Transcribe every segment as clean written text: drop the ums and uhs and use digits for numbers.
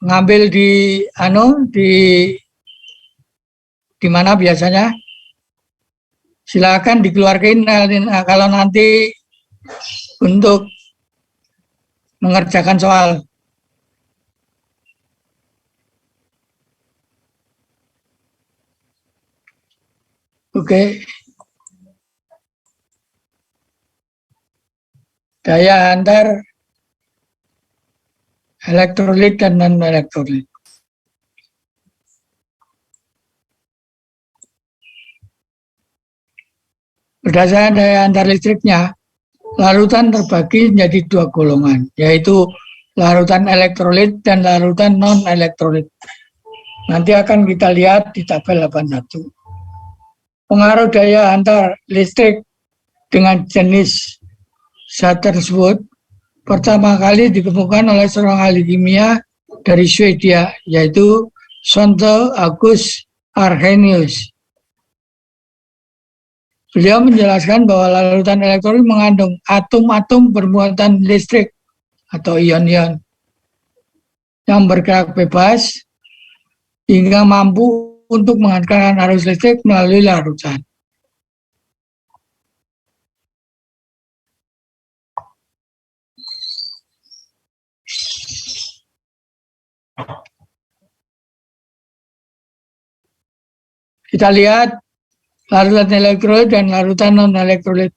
ngambil di mana biasanya? Silakan dikeluarkan. Nah, kalau nanti untuk mengerjakan soal. Oke. Daya antar elektrolit dan non-elektrolit. Berdasarkan daya antar listriknya, larutan terbagi menjadi dua golongan, yaitu larutan elektrolit dan larutan non-elektrolit. Nanti akan kita lihat di tabel 81. Pengaruh daya antar listrik dengan jenis zat tersebut pertama kali ditemukan oleh seorang ahli kimia dari Swedia, yaitu Svante August Arrhenius. Beliau menjelaskan bahwa larutan elektrolit mengandung atom-atom bermuatan listrik atau ion-ion yang bergerak bebas hingga mampu untuk menghantarkan arus listrik melalui larutan. Kita lihat larutan elektrolit dan larutan non-elektrolit.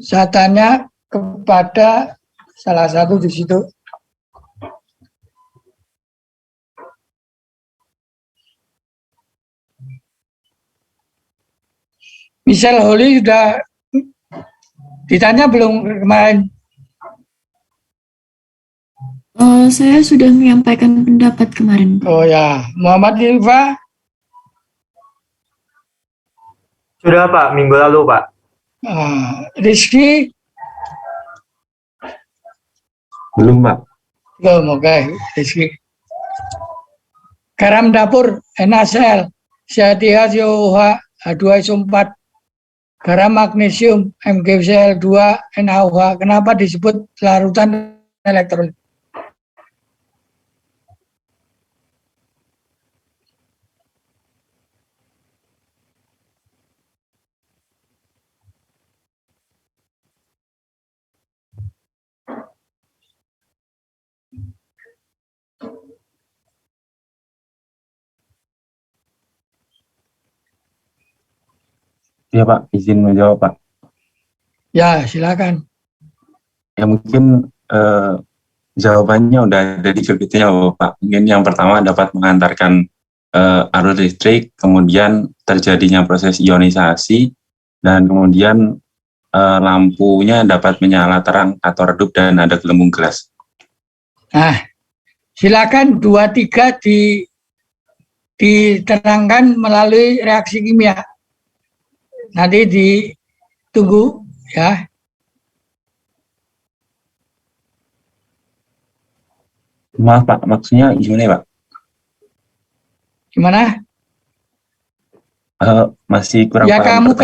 Saya tanya kepada salah satu di situ. Michelle Holly sudah ditanya belum kemarin? Saya sudah menyampaikan pendapat kemarin. Oh ya, Muhammad Ilva? Sudah Pak, minggu lalu Pak. Rizky? Belum Pak. Belum, oke. Rizky. Garam dapur, NaCl, CH3COOH, H2SO4, garam magnesium, MgCl2, NaOH. Kenapa disebut larutan elektrolit? Ya Pak, izin menjawab Pak. Ya, silakan. Ya mungkin jawabannya udah ada di GPT-nya Pak. Mungkin yang pertama dapat mengantarkan arus listrik, kemudian terjadinya proses ionisasi, dan kemudian lampunya dapat menyala terang atau redup dan ada gelembung gelas. Nah, silakan 2-3 diterangkan melalui reaksi kimia. Nanti ditunggu ya. Maaf Pak, maksudnya gimana Pak? Gimana? Masih kurang ya paham.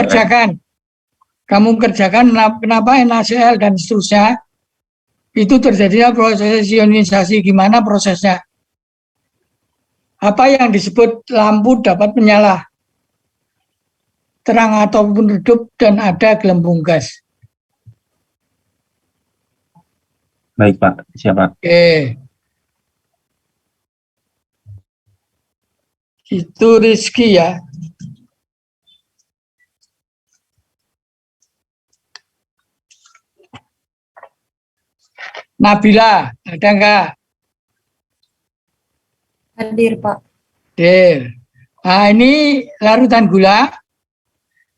Kamu kerjakan kenapa NaCl dan seterusnya itu terjadinya proses ionisasi, gimana prosesnya? Apa yang disebut lampu dapat menyala, terang ataupun redup, dan ada gelembung gas. Baik Pak, siapa? Oke. Itu Rizky ya. Nabila, ada enggak? Hadir Pak. Hadir. Nah, ini larutan gula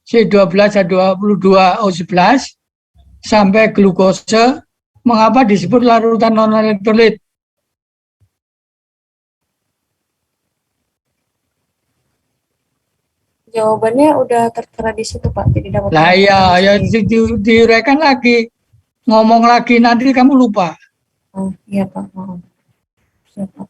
C12H22O11 sampai glukose. Mengapa disebut larutan non-elektrolit? Jawabannya udah tertera di situ Pak. Jadi dapat. Lah ya diuraikan lagi. Ngomong lagi nanti kamu lupa. Oh iya Pak. Oh. Siap, Pak.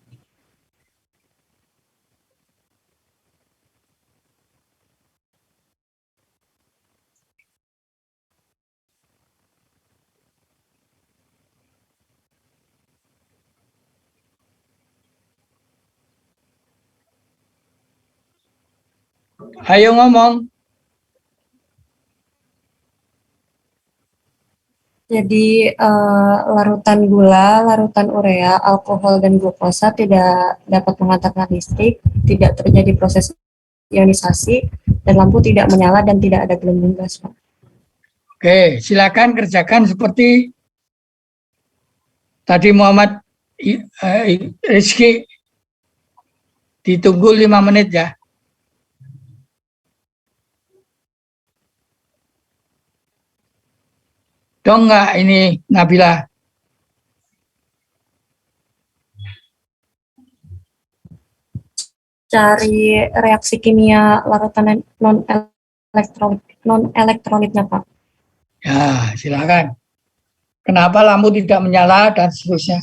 Ayo ngomong. Jadi larutan gula, larutan urea, alkohol dan glukosa tidak dapat mengantarkan listrik, tidak terjadi proses ionisasi, dan lampu tidak menyala dan tidak ada gelembung gas, Pak. Oke, silakan kerjakan seperti tadi Muhammad Rizky. Ditunggu 5 menit ya. Dong nggak ini Nabila? Cari reaksi kimia larutan non elektronitnya, Pak. Ya, silakan. Kenapa lampu tidak menyala dan seterusnya.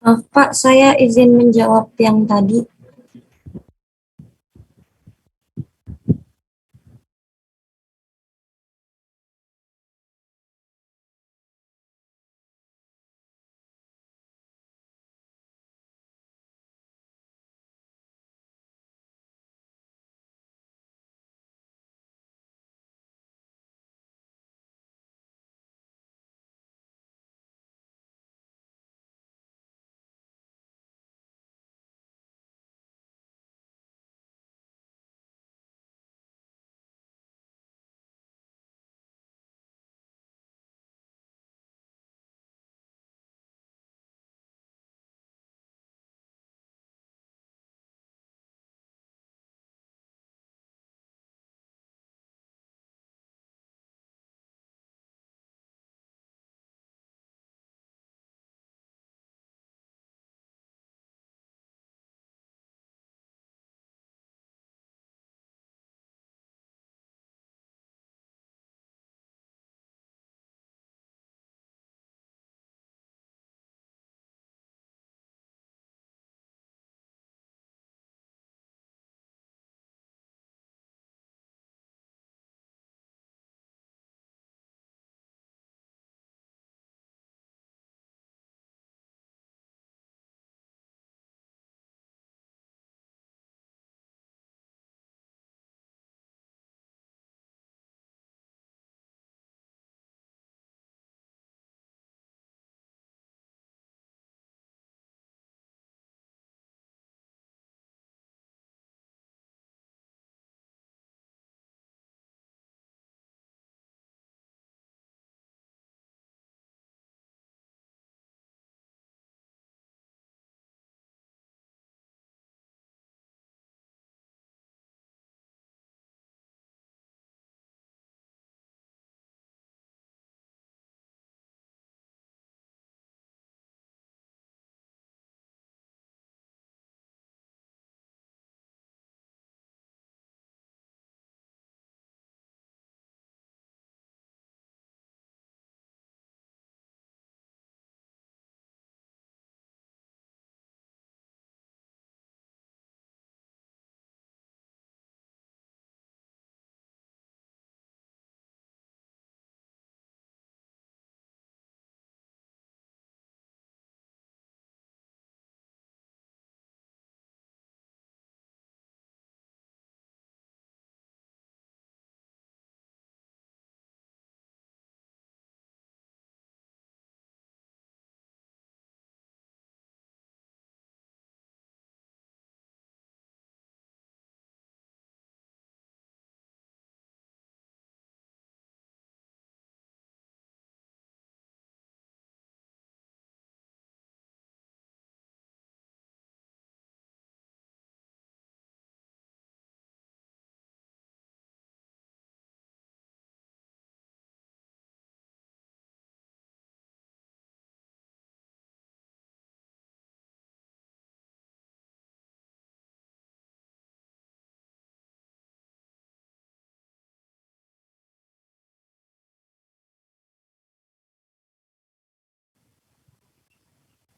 Maaf, Pak, saya izin menjawab yang tadi.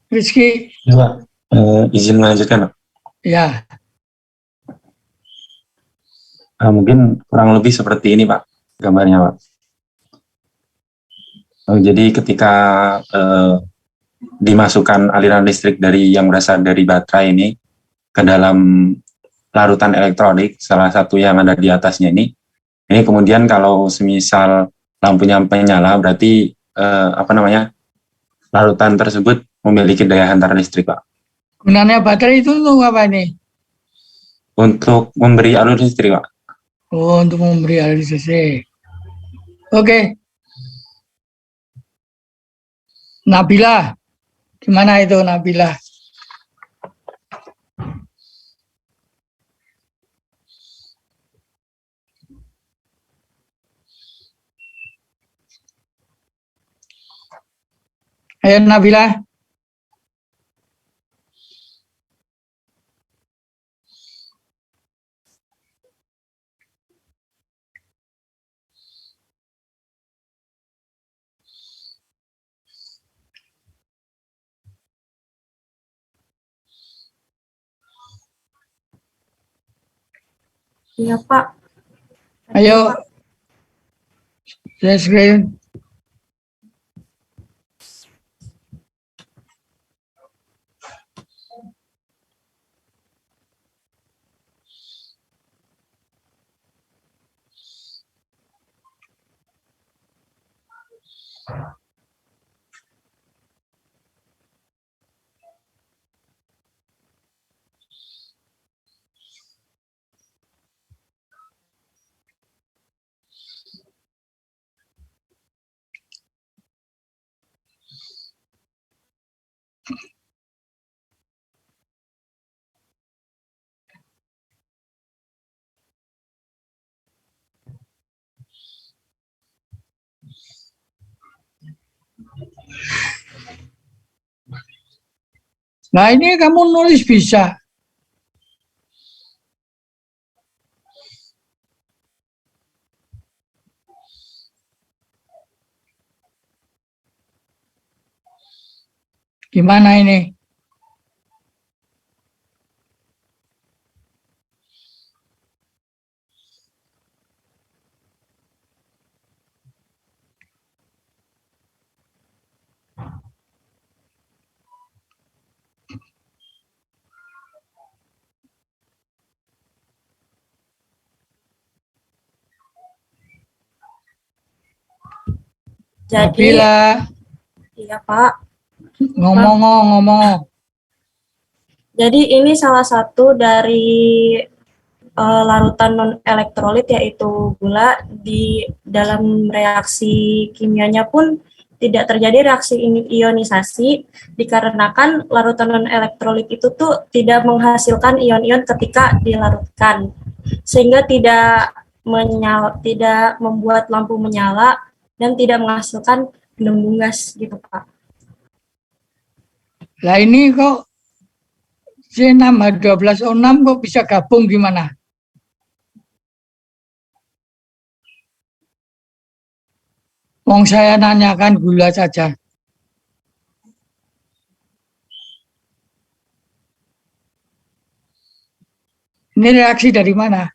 Rizky, Ya, Pak. Izin melanjutkan, Pak. ya. Mungkin kurang lebih seperti ini, Pak, gambarnya, Pak. Jadi ketika dimasukkan aliran listrik dari yang berasal dari baterai ini ke dalam larutan elektronik, salah satu yang ada di atasnya ini kemudian kalau semisal lampunya menyala, berarti larutan tersebut memiliki daya hantar listrik, Pak. Gunanya baterai itu untuk apa ini? Untuk memberi alur listrik, Pak. Oh, untuk memberi listrik. Oke, Nabila, gimana itu Nabila? Ayo Nabila. Iya, Pak. Ayo, Pak. saya screen. Nah, ini kamu nulis bisa. Gimana ini? Jadi, Nabila, iya, Pak. ngomong. Jadi ini salah satu dari larutan non elektrolit yaitu gula. Di dalam reaksi kimianya pun tidak terjadi reaksi ionisasi dikarenakan larutan non elektrolit itu tuh tidak menghasilkan ion-ion ketika dilarutkan, sehingga tidak membuat lampu menyala dan tidak menghasilkan gelembung gas gitu, Pak. Lah ini kok C6H12O6 kok bisa gabung gimana? Wong saya nanyakan gula saja. Ini reaksi dari mana?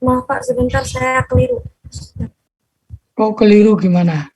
Maaf Pak, sebentar saya keliru. Kok keliru gimana?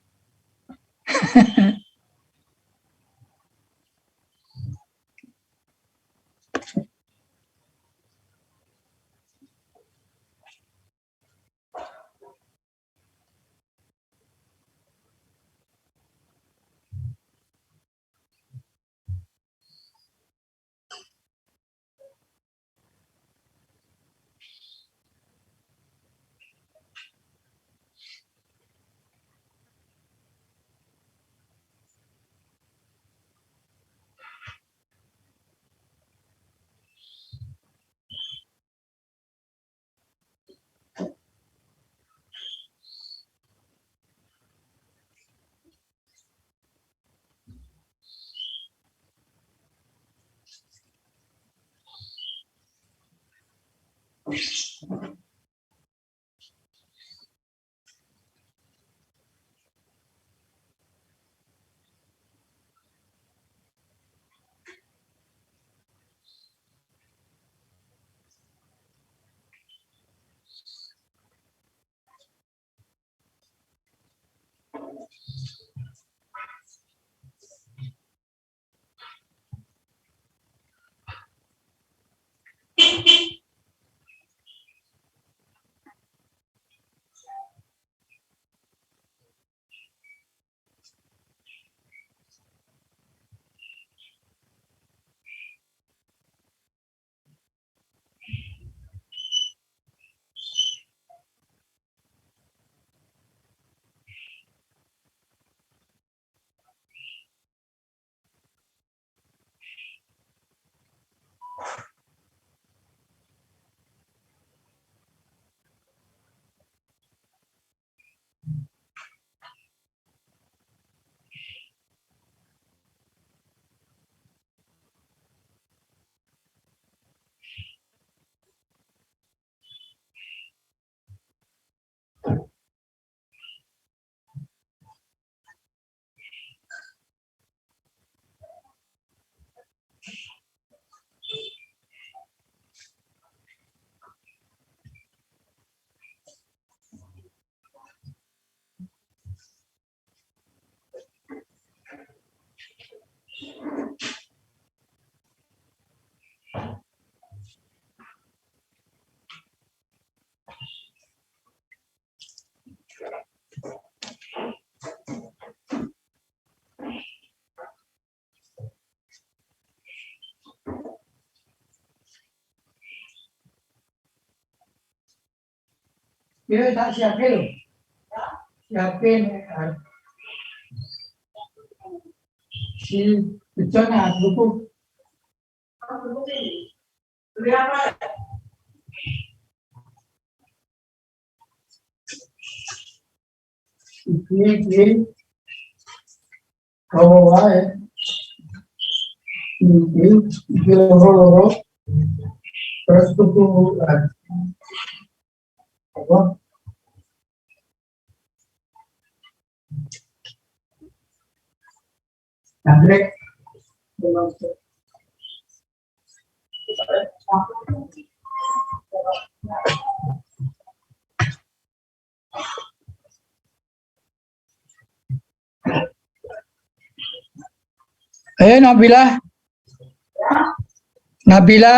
Dia tak siapin loh. Siapin si Bejon buku. Ini kalau wae. Ini loro-loro. Terus buku apa? Anggrek. Nabila. Nabila.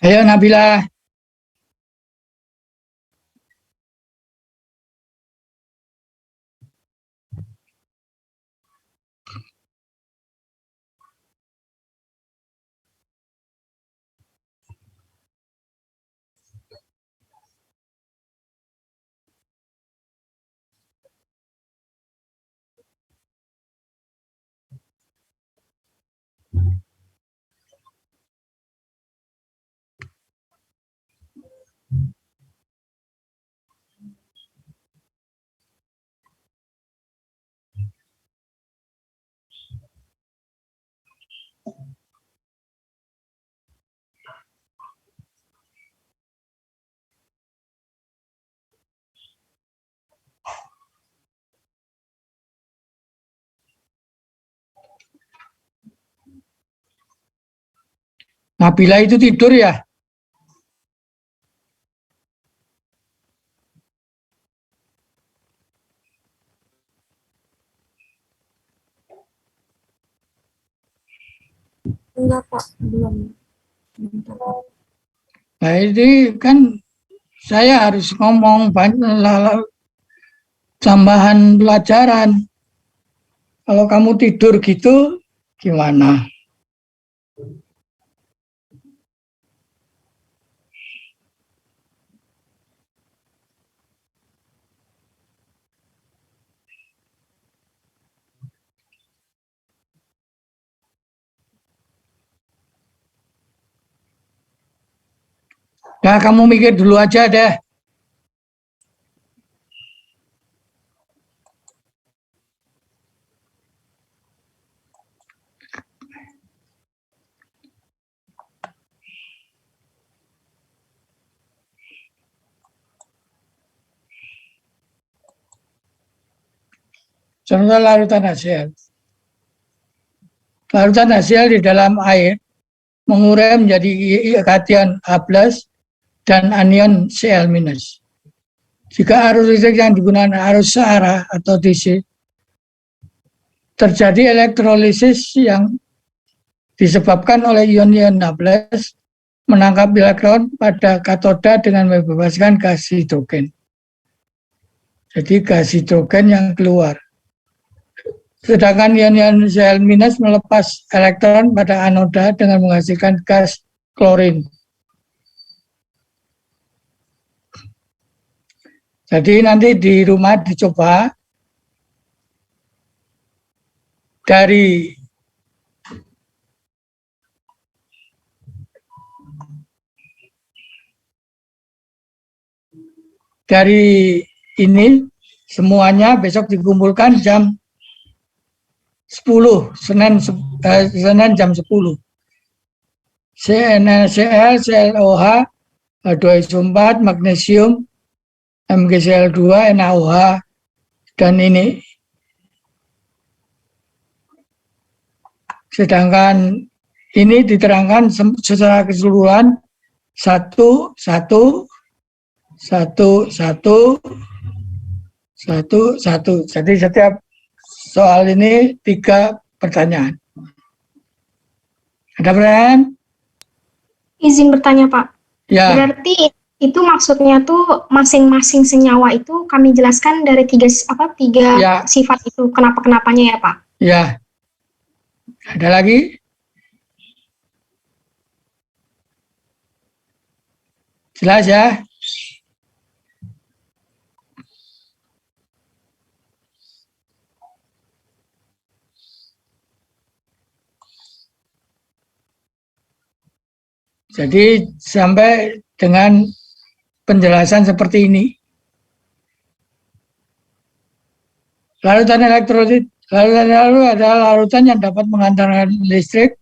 Ayo Nabila. Nabila itu tidur ya? Enggak, Pak. Belum. Bentar. Nah, ini kan saya harus ngomong banyak tambahan pelajaran. Kalau kamu tidur gitu, gimana? Nah, kamu mikir dulu aja deh. Contoh larutan HCl. Larutan HCl di dalam air mengurai menjadi kation H+ dan anion Cl-. Jika arus listrik yang digunakan arus searah atau DC, terjadi elektrolisis yang disebabkan oleh ion-ion H+ menangkap elektron pada katoda dengan membebaskan gas hidrogen. Jadi gas hidrogen yang keluar. Sedangkan ion-ion Cl- melepas elektron pada anoda dengan menghasilkan gas klorin. Jadi nanti di rumah dicoba dari ini semuanya besok dikumpulkan jam 10, Senin jam 10. CnCl, ClOH, H2SO4, magnesium, MgCl2, NaOH, dan ini. Sedangkan ini diterangkan secara keseluruhan satu. Jadi setiap soal ini 3 pertanyaan. Ada pertanyaan? Izin bertanya, Pak. Ya. Berarti itu maksudnya tuh masing-masing senyawa itu kami jelaskan dari tiga Ya. sifat itu, kenapa-kenapanya ya, Pak? Ya. Ada lagi? Jelas ya? Jadi sampai dengan penjelasan seperti ini. Larutan elektrolit. Lalu adalah larutan yang dapat mengantarkan listrik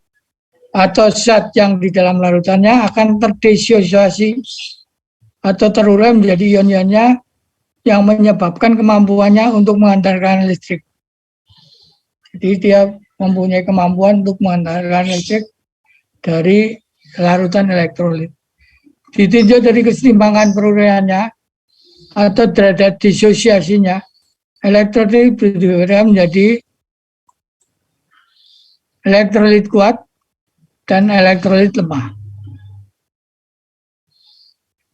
atau zat yang di dalam larutannya akan terdisosiasi atau terurai menjadi ion-ionnya yang menyebabkan kemampuannya untuk mengantarkan listrik. Jadi dia mempunyai kemampuan untuk mengantarkan listrik dari larutan elektrolit. Ditinjau dari kesetimbangan peruraiannya atau derajat disosiasinya, elektrolit berubah menjadi elektrolit kuat dan elektrolit lemah.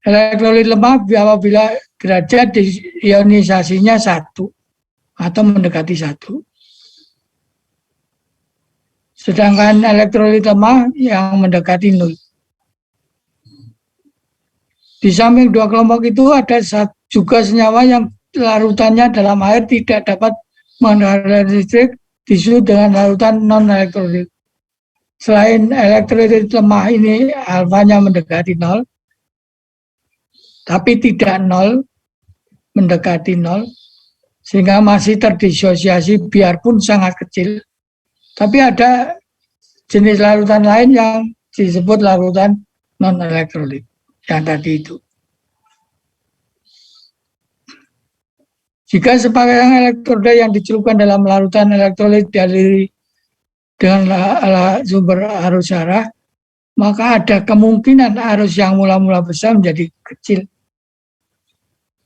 Elektrolit lemah apabila derajat ionisasinya 1 atau mendekati 1. Sedangkan elektrolit lemah yang mendekati 0. Di samping 2 kelompok itu ada juga senyawa yang larutannya dalam air tidak dapat mengantarkan listrik, disebut dengan larutan non-elektrolit. Selain elektrolit lemah ini alfanya mendekati 0, tapi tidak 0, mendekati 0, sehingga masih terdisosiasi biarpun sangat kecil. Tapi ada jenis larutan lain yang disebut larutan non-elektrolit, yang tadi itu. Jika sepasang elektroda yang dicelupkan dalam larutan elektrolit dialiri dengan sumber arus arah, maka ada kemungkinan arus yang mula-mula besar menjadi kecil.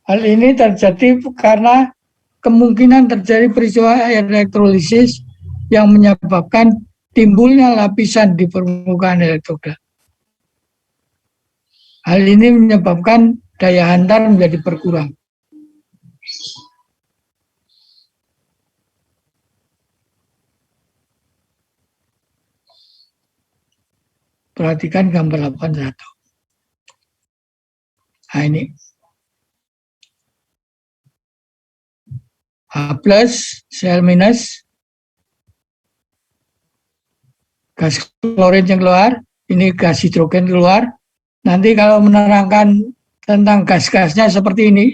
Hal ini terjadi karena kemungkinan terjadi peristiwa elektrolisis yang menyebabkan timbulnya lapisan di permukaan elektroda. Hal ini menyebabkan daya hantar menjadi berkurang. Perhatikan gambar 81. Nah ini. H plus, Cl minus, gas klorin yang keluar, ini gas hidrogen keluar. Nanti kalau menerangkan tentang gas-gasnya seperti ini,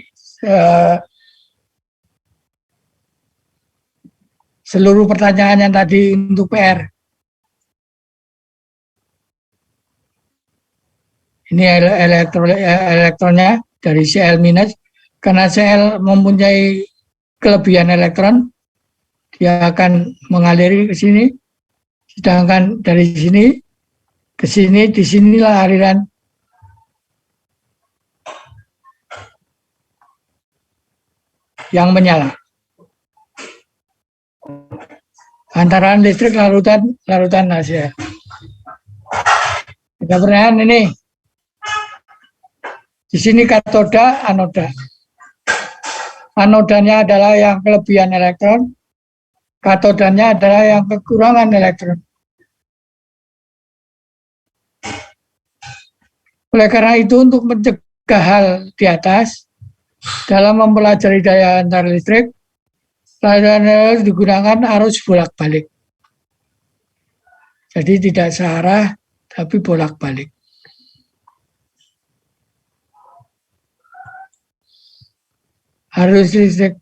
seluruh pertanyaan yang tadi untuk PR. Ini elektronnya dari Cl minus, karena Cl mempunyai kelebihan elektron, dia akan mengaliri ke sini, sedangkan dari sini ke sini, disinilah aliran yang menyala. Antara listrik larutan HCl. Ada pertanyaan ini. Di sini katoda, anoda. Anodanya adalah yang kelebihan elektron, katodanya adalah yang kekurangan elektron. Oleh karena itu, untuk mencegah hal di atas, dalam mempelajari daya antar listrik, pelajaran digunakan arus bolak-balik. Jadi tidak searah, tapi bolak-balik. Arus listrik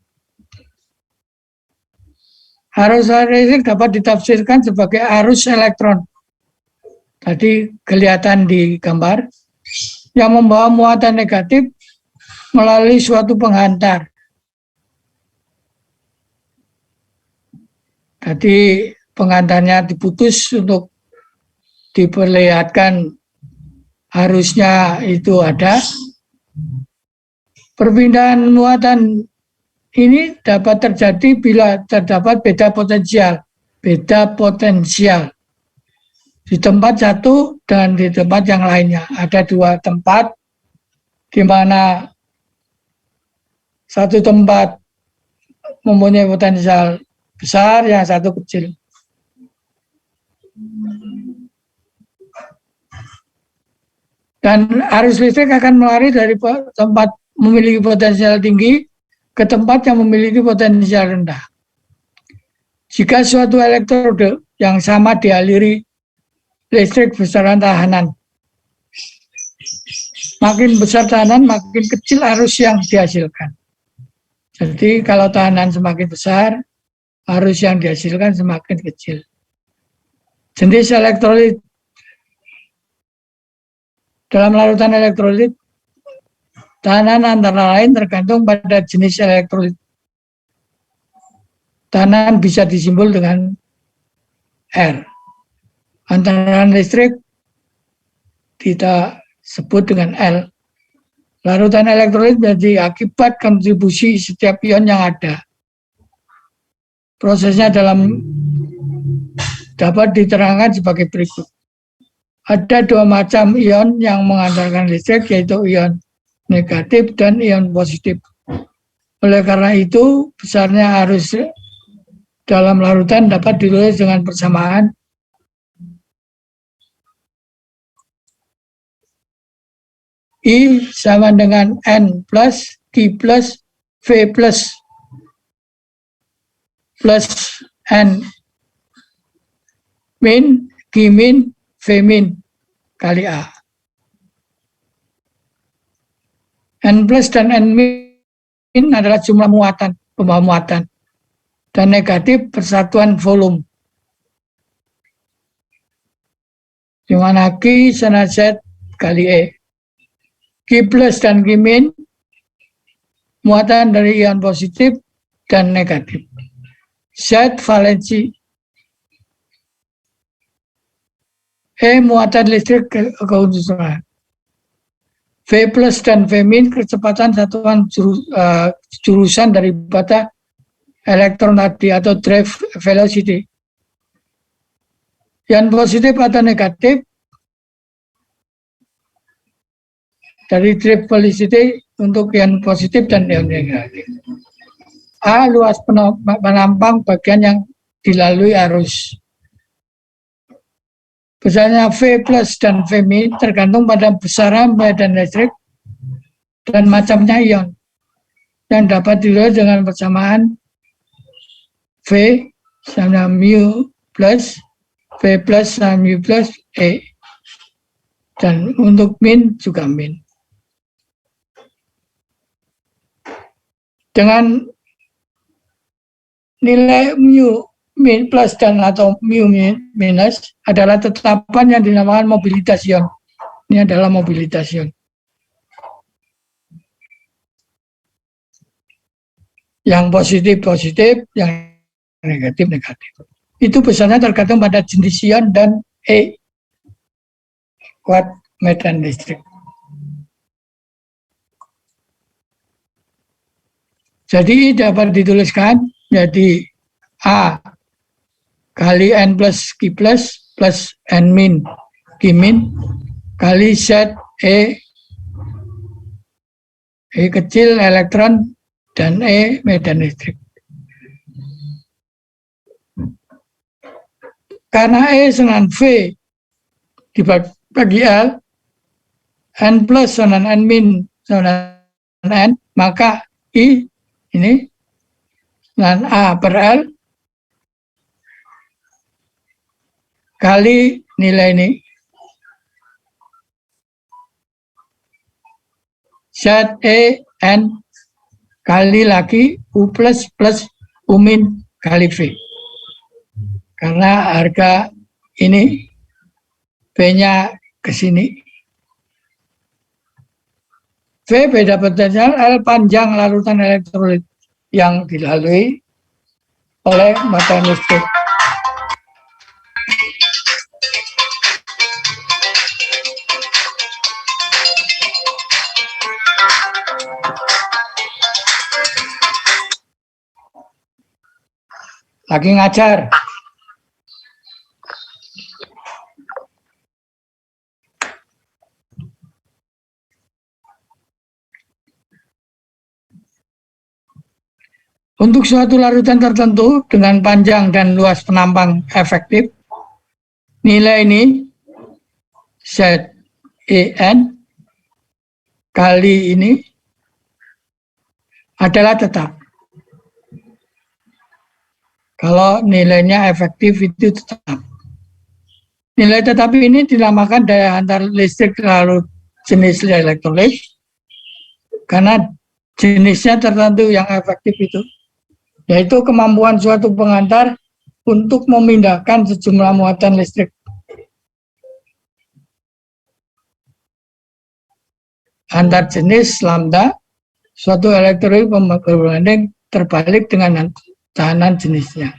dapat ditafsirkan sebagai arus elektron. Tadi kelihatan di gambar yang membawa muatan negatif melalui suatu penghantar. Tadi penghantarnya diputus untuk diperlihatkan harusnya itu ada. Perpindahan muatan ini dapat terjadi bila terdapat beda potensial di tempat satu dan di tempat yang lainnya. Ada dua tempat di mana satu tempat mempunyai potensial besar, yang satu kecil. Dan arus listrik akan melari dari tempat memiliki potensial tinggi ke tempat yang memiliki potensial rendah. Jika suatu elektrode yang sama dialiri listrik besaran tahanan, makin besar tahanan, makin kecil arus yang dihasilkan. Jadi kalau tahanan semakin besar, arus yang dihasilkan semakin kecil. Jenis elektrolit. Dalam larutan elektrolit, tahanan antara lain tergantung pada jenis elektrolit. Tahanan bisa disimbol dengan R. Antara listrik kita sebut dengan L. Larutan elektrolit menjadi akibat kontribusi setiap ion yang ada. Prosesnya dapat diterangkan sebagai berikut. Ada dua macam ion yang mengantarkan listrik, yaitu ion negatif dan ion positif. Oleh karena itu, besarnya arus dalam larutan dapat ditulis dengan persamaan I sama dengan N plus Q plus V plus N min Q min V min kali A. N plus dan N min adalah jumlah muatan, pembawa muatan, dan negatif persatuan volume. Di mana Q sama Z kali E. Q plus dan Q min muatan dari ion positif dan negatif. Z valensi muatan listrik keuntungan. V plus dan V min kecepatan satuan jurusan daripada elektron tadi atau drive velocity. Yang positif atau negatif dari drive velocity untuk yang positif dan yang negatif. A. Luas penampang bagian yang dilalui arus. Besarnya V plus dan V min tergantung pada besaran medan listrik dan macamnya ion yang dapat dilihat dengan persamaan V sama mu plus V plus sama mu plus E, dan untuk min juga min. Dengan nilai mu min plus dan atau mu minus adalah tetapan yang dinamakan mobilitas ion. Ini adalah mobilitas ion. Yang positif, yang negatif. Itu besarnya tergantung pada jenis ion dan kuat medan listrik. Jadi dapat dituliskan jadi A kali N plus Q plus N min Q min kali Z E kecil elektron dan E medan listrik. Karena E dengan V dibagi L, N plus dengan N min dengan N, maka I ini dengan A per L kali nilai ini Z E N kali lagi U plus plus U min kali V. Karena harga ini V-nya ke sini. V beda potensial, L panjang larutan elektrolit yang dilalui oleh medan listrik. Lagi ngajar. Untuk suatu larutan tertentu dengan panjang dan luas penampang efektif, nilai ini ZEN kali ini adalah tetap. Kalau nilainya efektif itu tetap. Nilai tetap ini dinamakan daya antar listrik lalu jenis elektrolit karena jenisnya tertentu yang efektif itu, yaitu kemampuan suatu pengantar untuk memindahkan sejumlah muatan listrik antar jenis lambda suatu elektrolit berbanding terbalik dengan tahanan jenisnya,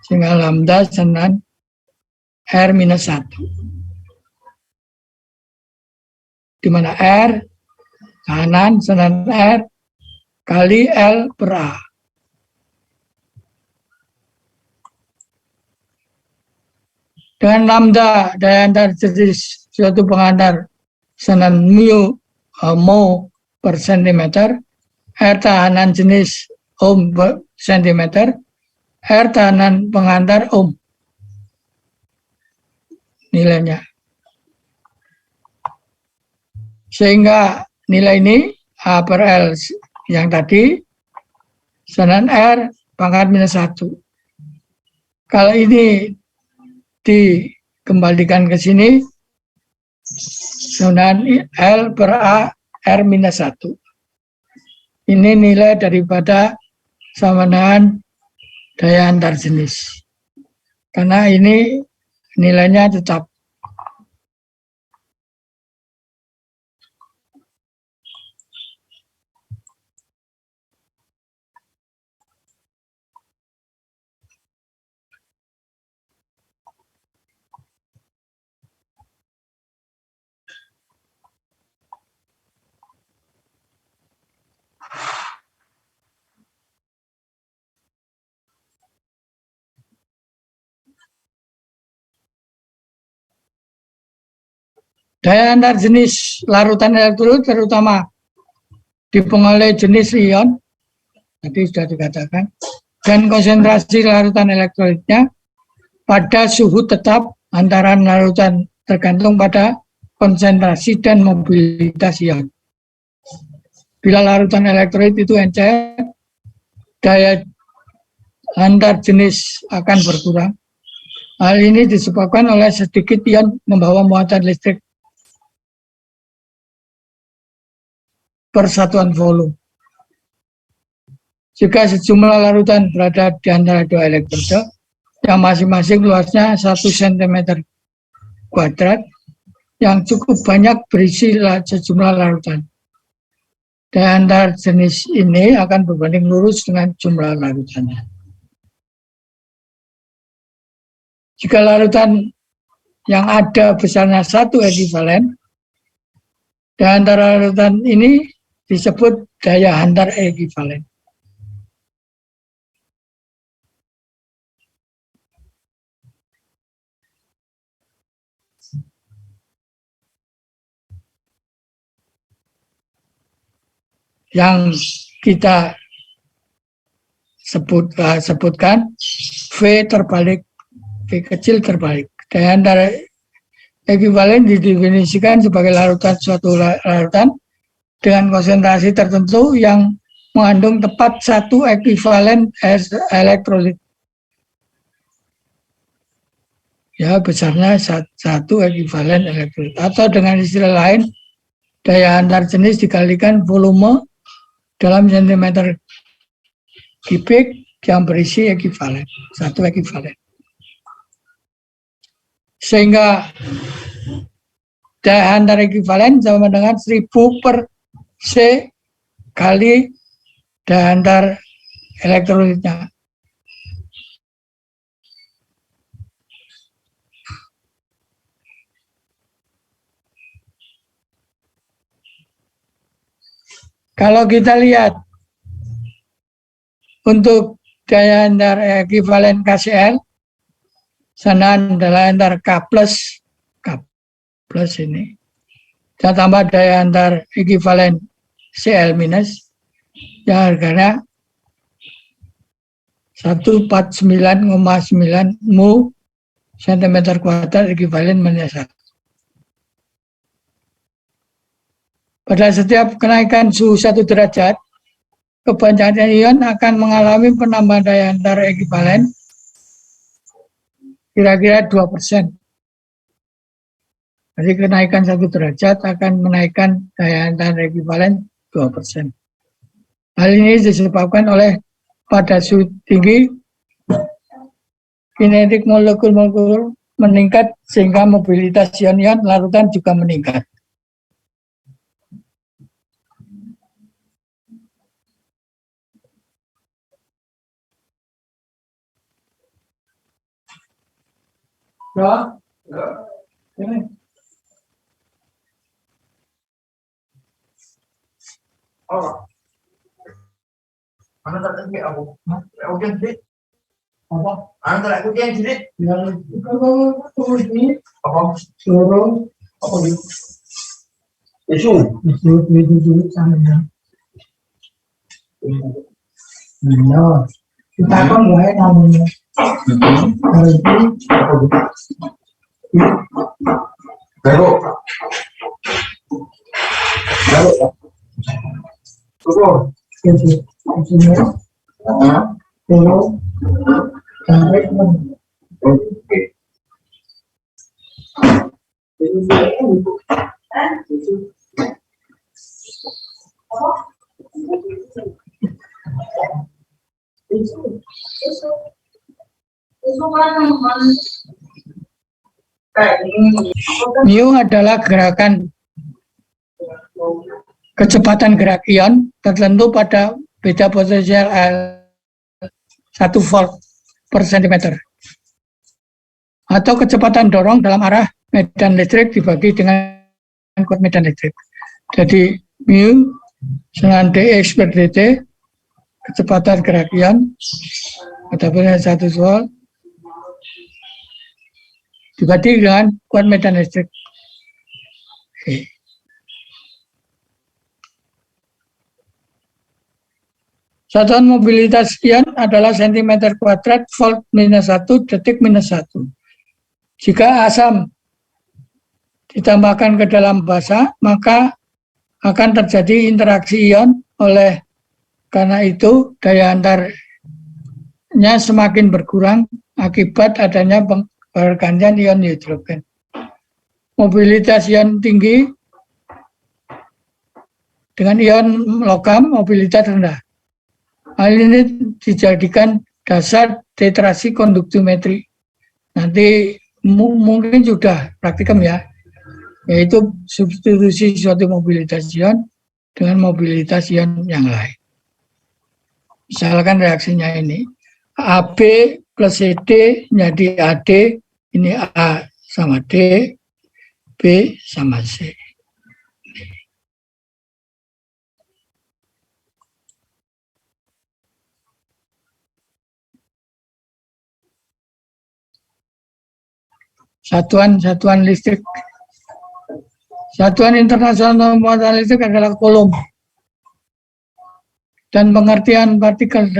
sehingga lambda dengan R-1, di mana R tahanan dengan R kali L per A. Dengan lambda daya antar jenis suatu pengantar dengan mu mho per cm, R tahanan jenis ohm per cm, R tahanan pengantar ohm nilainya. Sehingga nilai ini A per L yang tadi dengan R pangkat minus 1. Kalau ini dikembalikan ke sini dengan L per A R minus 1. Ini nilai daripada sama dengan daya antar jenis. Karena ini nilainya tetap. Daya antar jenis larutan elektrolit terutama dipengaruhi jenis ion, tadi sudah dikatakan, dan konsentrasi larutan elektrolitnya pada suhu tetap antara larutan tergantung pada konsentrasi dan mobilitas ion. Bila larutan elektrolit itu encer, daya antar jenis akan berkurang. Hal ini disebabkan oleh sedikit ion membawa muatan listrik per satuan volume. Jika sejumlah larutan berada di antara dua elektroda yang masing-masing luasnya 1 cm kuadrat yang cukup banyak berisi sejumlah larutan. Daya antar jenis ini akan berbanding lurus dengan jumlah larutannya. Jika larutan yang ada besarnya 1 ekivalen, daya antara larutan ini disebut daya antar ekivalen. Yang kita sebutkan V terbalik, V kecil terbalik. Daya antar ekivalen didefinisikan sebagai larutan suatu larutan dengan konsentrasi tertentu yang mengandung tepat 1 ekivalen elektrolit. Ya, besarnya 1 ekivalen elektrolit. Atau dengan istilah lain, daya antar jenis dikalikan volume dalam sentimeter kubik yang berisi ekivalen, 1 ekivalen. Sehingga daya antar ekivalen sama dengan 1000 per C kali daya antar elektrolitnya. Kalau kita lihat untuk daya antar ekivalen KCl, sana adalah antar K plus ini. Kita tambah daya antar ekivalen Cl minus, yang harganya 149,9 mu cm kuadrat ekivalen minus 1. Pada setiap kenaikan suhu 1 derajat, kebanyakan ion akan mengalami penambahan daya antar ekivalen kira-kira 2%. Jadi kenaikan 1 derajat akan menaikkan daya antar ekivalen 2%. Hal ini disebabkan oleh pada suhu tinggi, kinetik molekul-molekul meningkat sehingga mobilitas ion-ion larutan juga meningkat. Ya, ini. Oh. Mana tak ada aku? Aku yang sedih. Apa? Mana tak aku yang sedih? Yang itu ini Apa? suruh Apa ni? Isu. dulu sama ya. Nah, kita kan nggak namanya. Hari ini Baru. Baru. Tunggu. itu kalau tarik Oke. mu adalah gerakan kecepatan gerak ion tertentu pada beda potensial 1 volt per cm. Atau kecepatan dorong dalam arah medan listrik dibagi dengan kuat medan listrik. Jadi mu dengan dx per dt, kecepatan gerak ion pada potensial 1 volt dibagi dengan kuat medan listrik. E. Satuan mobilitas ion adalah sentimeter kuadrat volt minus 1 detik minus 1. Jika asam ditambahkan ke dalam basa, maka akan terjadi interaksi ion. Oleh karena itu, daya antarnya semakin berkurang akibat adanya pergantian ion hidrogen. Mobilitas ion tinggi dengan ion logam mobilitas rendah. Hal ini dijadikan dasar titrasi konduktimetri. Nanti mungkin sudah praktikum ya, yaitu substitusi suatu mobilitas ion dengan mobilitas ion yang lain. Misalkan reaksinya ini, AB plus CD menjadi AD, ini A sama D, B sama C. Satuan listrik. Satuan internasional muatan listrik adalah Coulomb. Dan pengertian partikel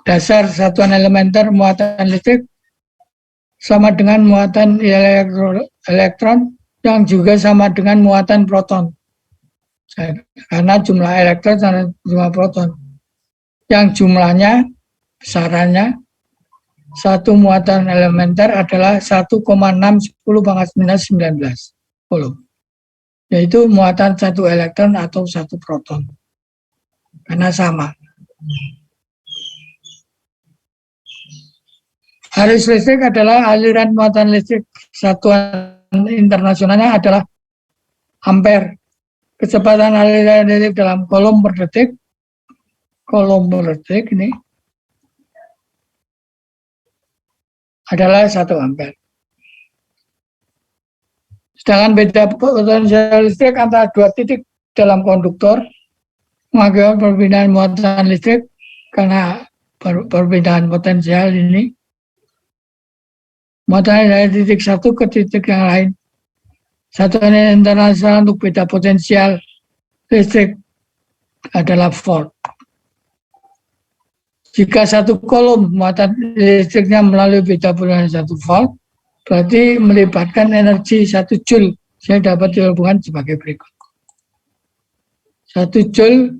dasar satuan elementer muatan listrik sama dengan muatan elektron yang juga sama dengan muatan proton. Karena jumlah elektron sama jumlah proton. Yang jumlahnya, besarannya, satu muatan elementer adalah 1,6 10 pangkat minus 19 Coulomb, yaitu muatan satu elektron atau satu proton, karena sama. Arus listrik adalah aliran muatan listrik. Satuan internasionalnya adalah ampere. Kecepatan aliran listrik dalam Coulomb per detik ini adalah 1 ampere. Sedangkan beda potensial listrik antara dua titik dalam konduktor mengakibatkan perpindahan muatan listrik karena perpindahan potensial ini. Muatan dari titik satu ke titik yang lain. Satuan internasional untuk beda potensial listrik adalah volt. Jika satu Coulomb muatan listriknya melalui beda potensial 1 volt, berarti melibatkan energi 1 joule. Saya dapat dihubungkan sebagai berikut. 1 joule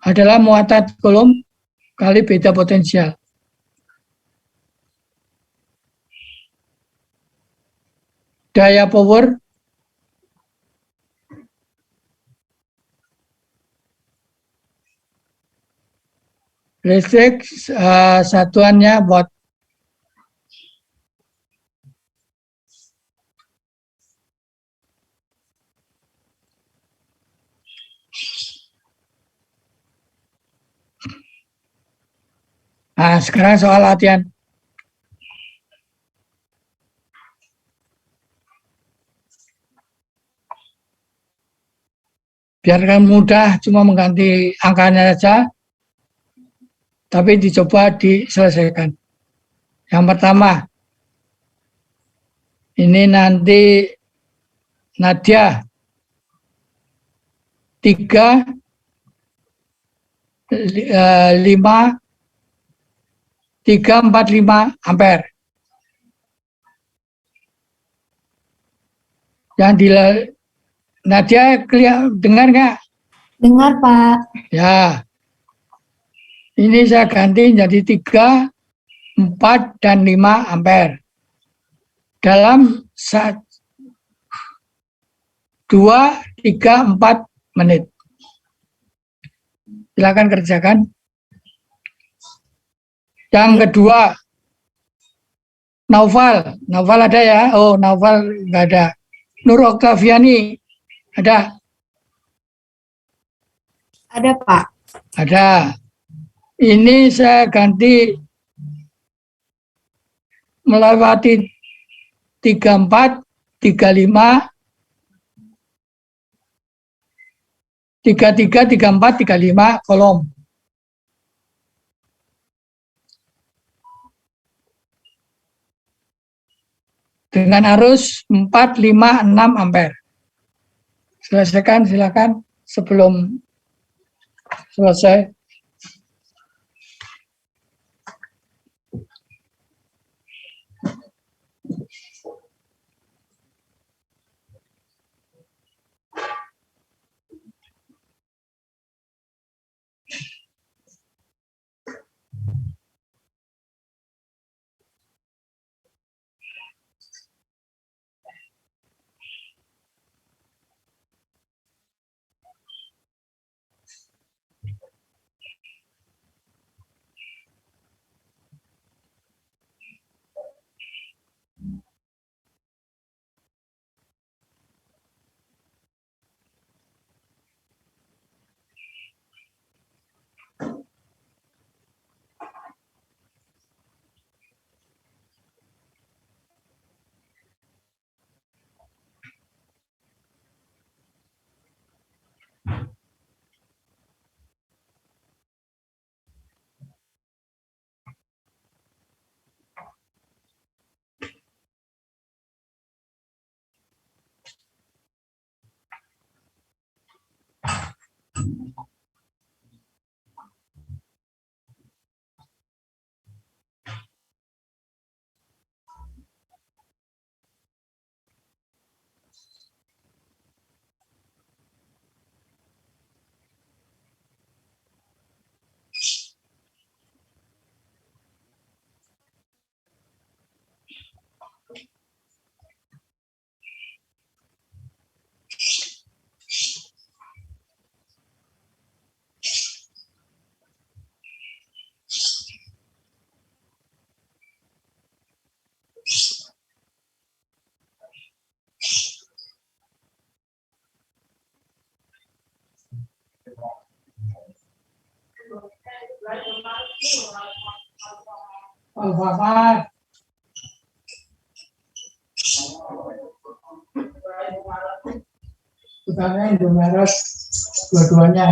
adalah muatan Coulomb kali beda potensial. Daya power listrik satuannya watt. Nah, sekarang soal latihan. Biarkan mudah, cuma mengganti angkanya saja, tapi dicoba diselesaikan. Yang pertama, ini nanti Nadia 3, 5, 345 ampere. Yang di Nadia dengar nggak? Dengar, Pak. Ya. Ini saya ganti jadi 3, 4, dan 5 ampere. Dalam 2, 3, 4 menit. Silakan kerjakan. Yang kedua, Naufal. Naufal ada ya? Oh, Naufal nggak ada. Nur Oktaviani ada? Ada, Pak. Ada. Ini saya ganti melewati 34, 35, 33, 34, 35 Coulomb. dengan arus 4, 5, 6 ampere. Selesaikan silakan sebelum selesai. Alfamart. Bukannya Indomaret dua-duanya.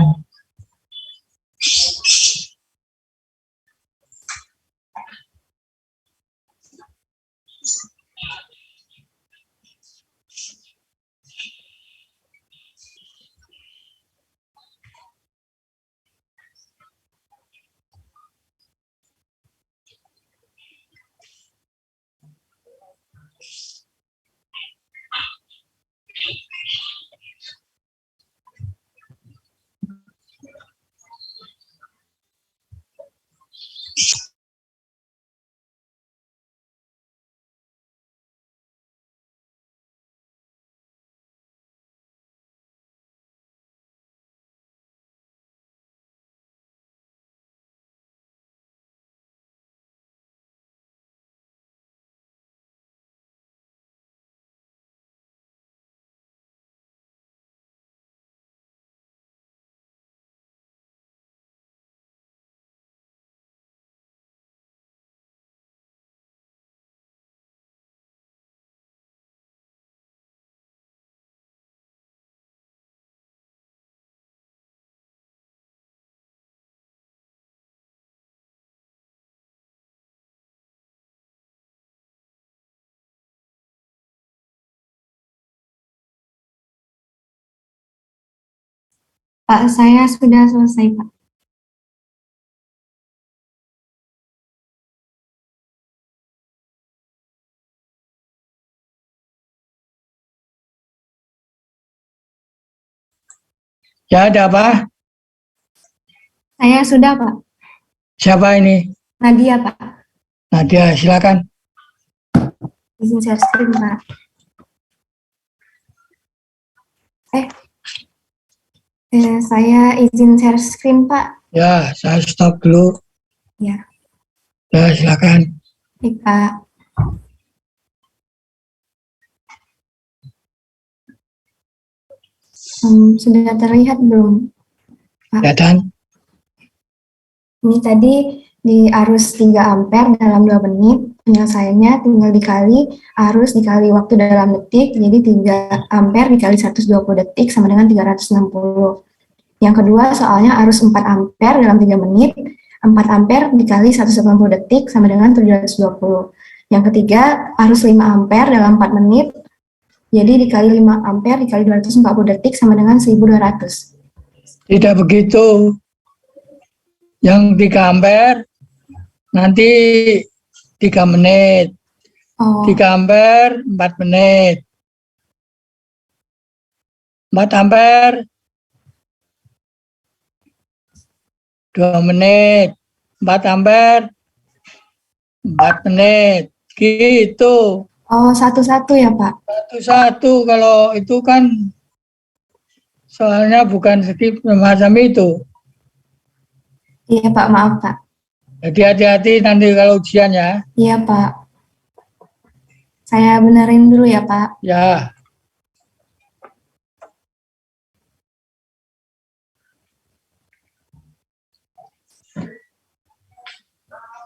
Pak, saya sudah selesai, Pak. Ya, ada apa? Saya sudah, Pak. Siapa ini? Nadia, Pak. Nadia, silakan. Izin share screen, Pak. Saya izin share screen, Pak. Ya, saya stop dulu. Ya, Ya, silakan. baik, Pak. Sudah terlihat belum? Ya, dan Ini tadi di arus 3 ampere dalam 2 menit, penyelesaiannya tinggal dikali arus dikali waktu dalam detik, jadi 3 ampere dikali 120 detik sama dengan 360. Yang kedua soalnya arus 4 ampere dalam 3 menit, 4 ampere dikali 180 detik sama dengan 720. Yang ketiga, arus 5 ampere dalam 4 menit. Jadi dikali 5 ampere dikali 240 detik sama dengan 1200. Tidak begitu. Yang 3 ampere nanti 3 menit. Oh, 3 ampere 4 menit. 4 ampere 2 menit. 4 ampere 4 menit. Gitu. oh satu-satu ya Pak? Satu-satu, kalau itu kan soalnya bukan skip semacam itu. Iya Pak, maaf Pak. Jadi hati-hati nanti kalau ujian ya. Iya Pak. Saya benerin dulu ya Pak. Ya,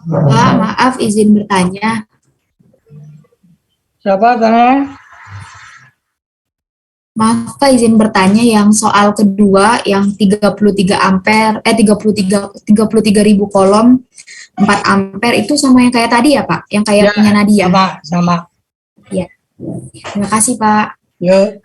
Pak, maaf izin bertanya. siapa tanya? Maaf Pak, izin bertanya yang soal kedua yang 33 ampere 33.000 kolom 4 ampere itu sama yang kayak tadi ya Pak? Yang kayak Ya, punya Nadia. sama. Iya. Terima kasih Pak. Yuk.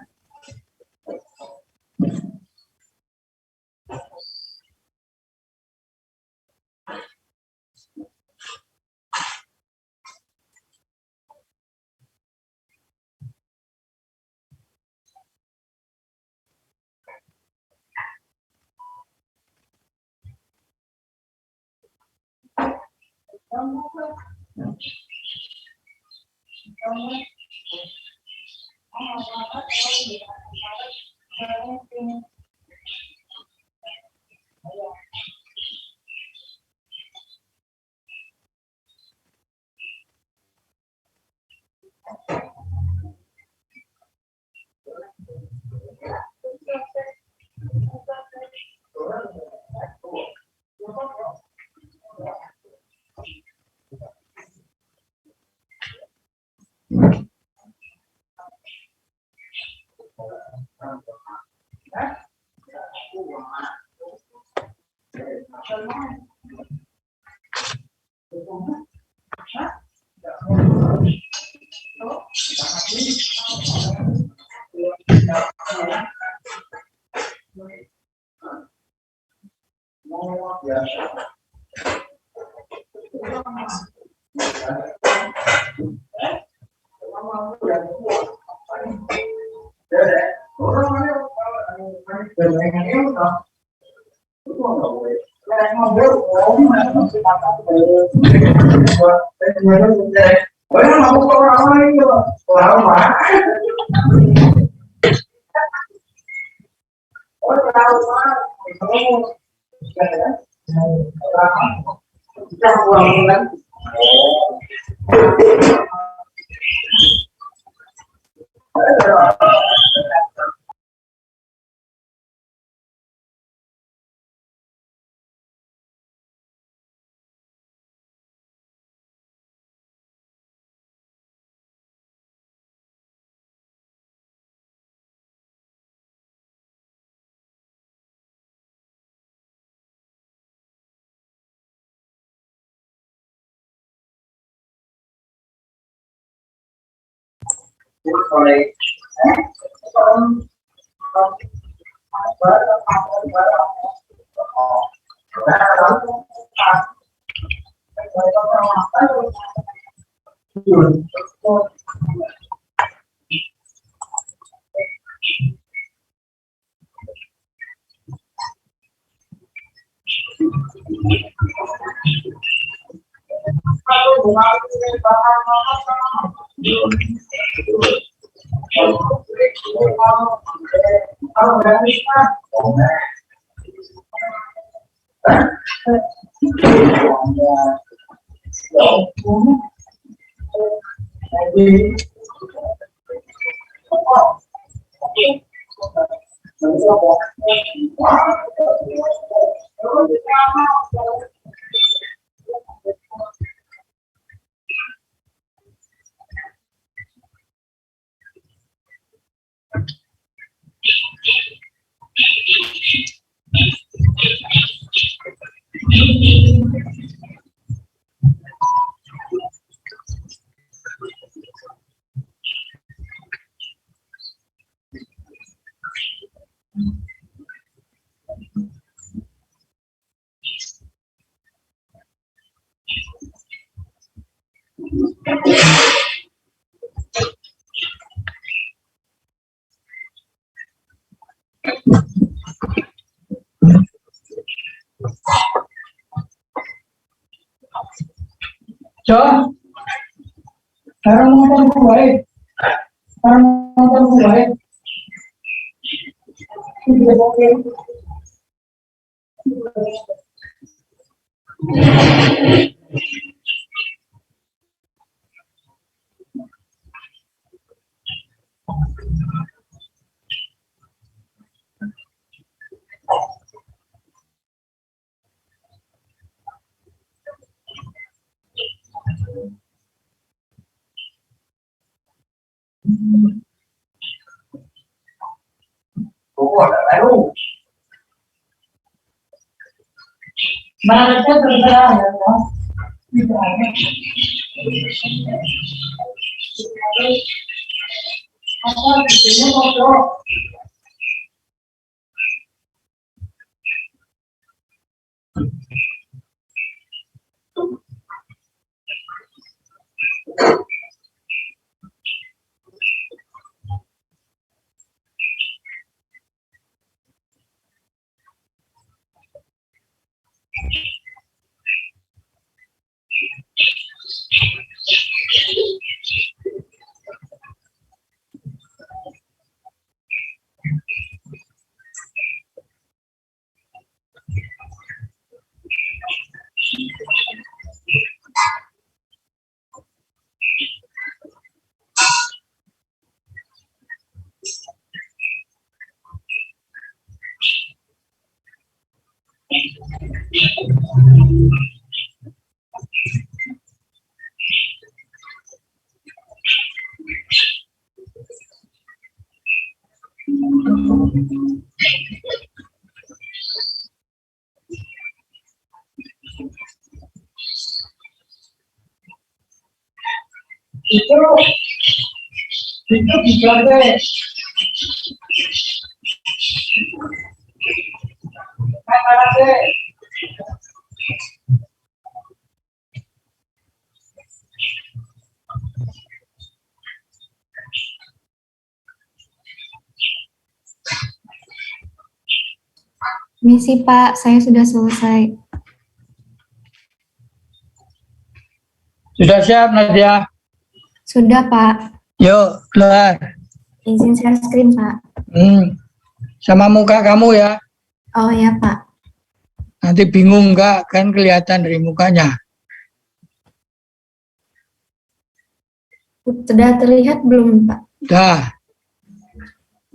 John, sekarang motorku baik. Sekarang motorku baik. Pokok ada baru. Mereka terserah ya, Mas. Tidak ada. Apa ini motor? Itu bisa deh. Mana deh? Misi Pak, saya sudah selesai. Sudah siap, Nadia? Sudah Pak, Yuk, keluar. izin share screen Pak. Sama muka kamu ya. Oh ya Pak, Nanti bingung enggak, kan kelihatan dari mukanya. sudah terlihat belum Pak? Dah,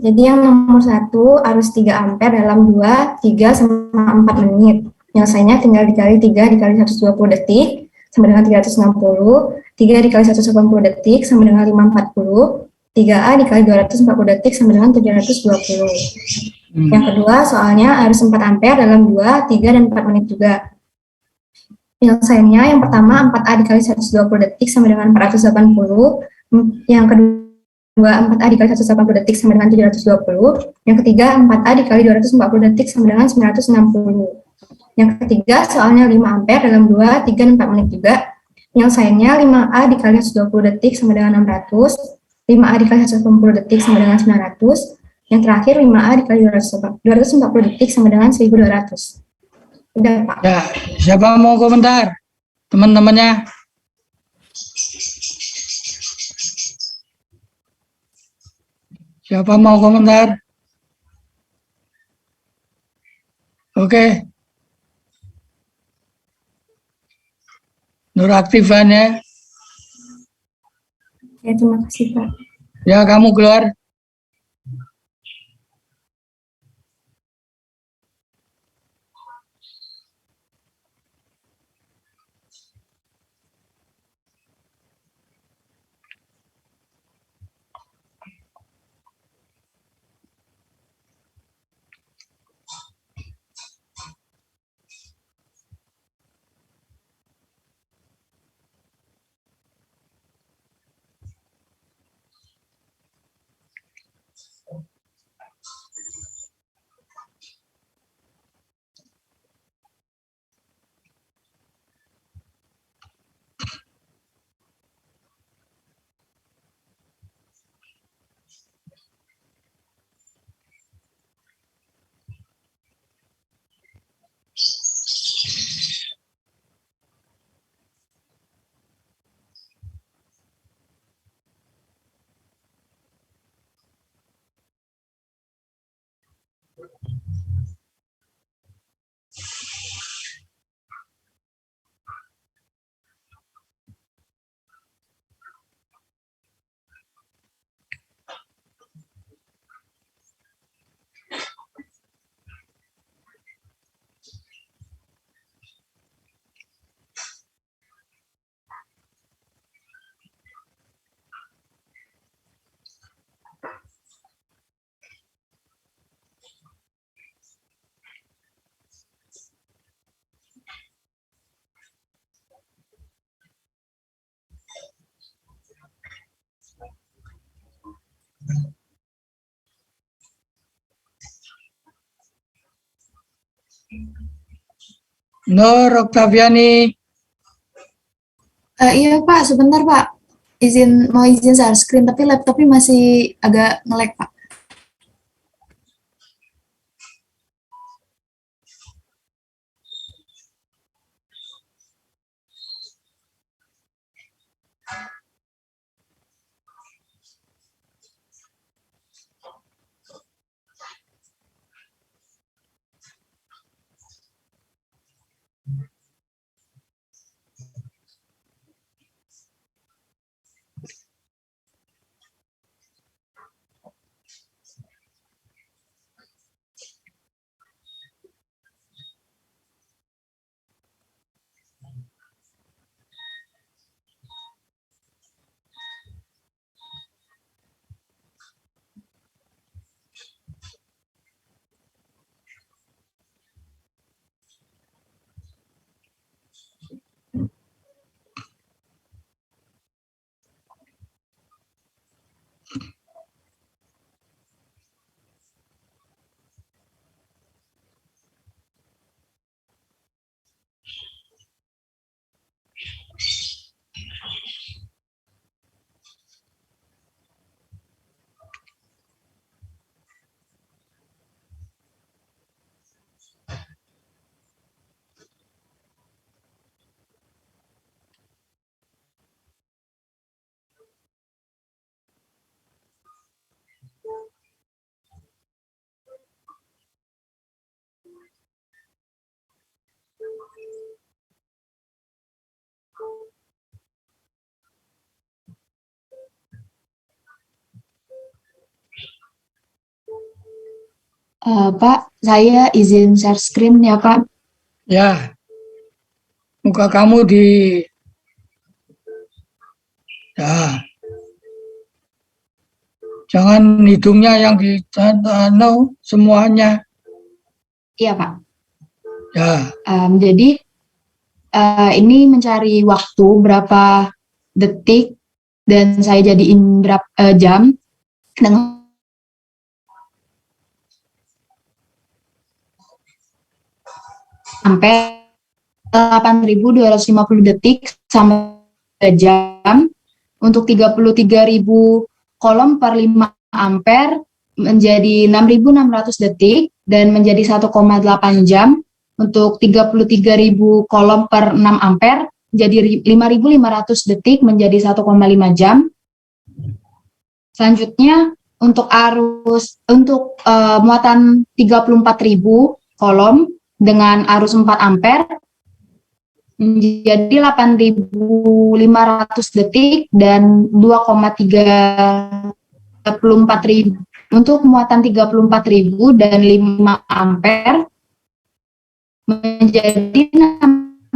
Jadi yang nomor 1, arus 3 ampere dalam 2, 3 sama 4 menit. Penyelesaiannya tinggal dikali 3 dikali 120 detik, sama dengan 360. 3 dikali 180 detik, sama dengan 540. 3A dikali 240 detik, sama dengan 720. Yang kedua, soalnya arus 4 ampere dalam 2, 3, dan 4 menit juga. Penyelesaiannya yang pertama 4A dikali 120 detik sama dengan 480. Yang kedua 4A dikali 180 detik sama dengan 720. Yang ketiga 4A dikali 240 detik sama dengan 960. Yang ketiga soalnya 5 ampere dalam 2, 3, dan 4 menit juga. Penyelesaiannya 5A dikali 120 detik sama dengan 600. 5A dikali 180 detik sama dengan 900. Yang terakhir 5A dikali 240 detik sama dengan 1200. Udah Pak. ya. Siapa mau komentar? Teman-temannya? Siapa mau komentar? Oke. Nonaktifan ya. Ya, terima kasih Pak. Ya, kamu keluar. Nur Oktaviani, Iya Pak, sebentar Pak. Mau izin share screen, tapi laptopnya masih agak nge-lag Pak. Pak, saya izin share screen ya Pak. ya, muka kamu di, ya, jangan hidungnya yang di, no, semuanya, Iya Pak. ya, Jadi ini mencari waktu berapa detik dan saya jadiin berapa jam dengan sampai 8.250 detik sampai 3 jam untuk 33.000 kolom per 5 ampere menjadi 6.600 detik dan menjadi 1,8 jam untuk 33.000 kolom per 6 ampere menjadi 5.500 detik menjadi 1,5 jam. Selanjutnya untuk muatan 34.000 kolom dengan arus 4 ampere menjadi 8.500 detik dan 2,34 ribu untuk muatan 34.000 dan 5 ampere menjadi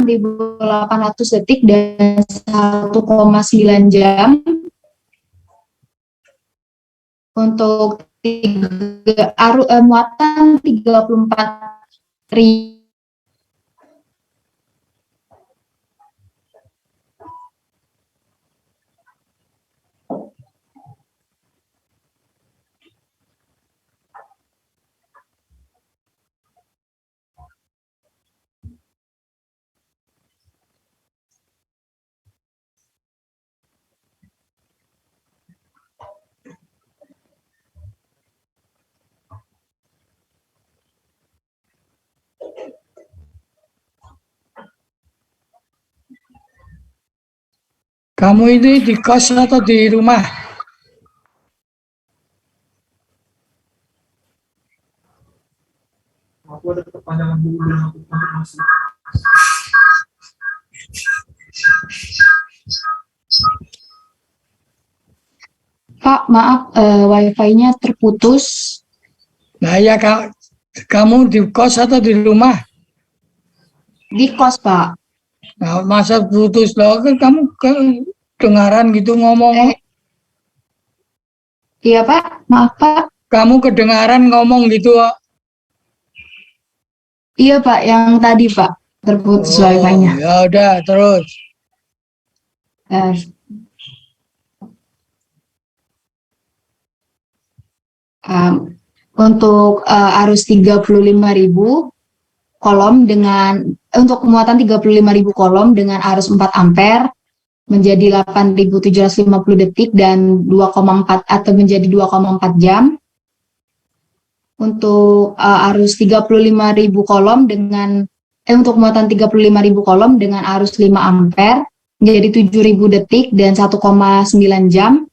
6.800 detik dan 1,9 jam untuk muatan 34.000 kamu ini di kos atau di rumah? Pak, maaf, wifi-nya terputus. Nah ya kamu di kos atau di rumah? Di kos, Pak. Nah masa putus loh, kan kamu kedengaran gitu ngomong. Iya, Pak. Maaf, Pak. Kamu kedengaran ngomong gitu. Iya, Pak. Yang tadi, Pak. Terputus wifi-nya. Ya udah terus. Eh, untuk arus 35.000 kolom dengan untuk muatan 35.000 kolom dengan arus 4 ampere menjadi 8.750 detik dan 2,4 atau menjadi 2,4 jam. Untuk arus 35.000 kolom dengan untuk muatan 35.000 kolom dengan arus 5 ampere menjadi 7.000 detik dan 1,9 jam.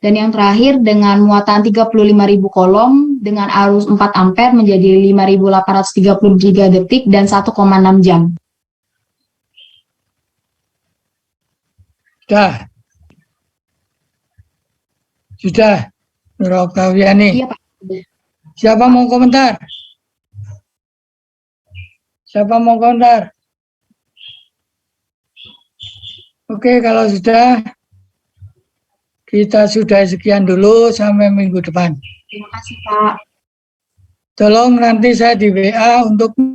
Dan yang terakhir dengan muatan 35.000 kolom dengan arus 4 ampere menjadi 5.833 detik dan 1,6 jam. Sudah, Nur Oktaviani. Iya, Pak. Siapa mau komentar? Siapa mau komentar? Oke, kalau sudah, kita sudah sekian dulu sampai minggu depan. Terima kasih, Pak. Tolong nanti saya di WA untuk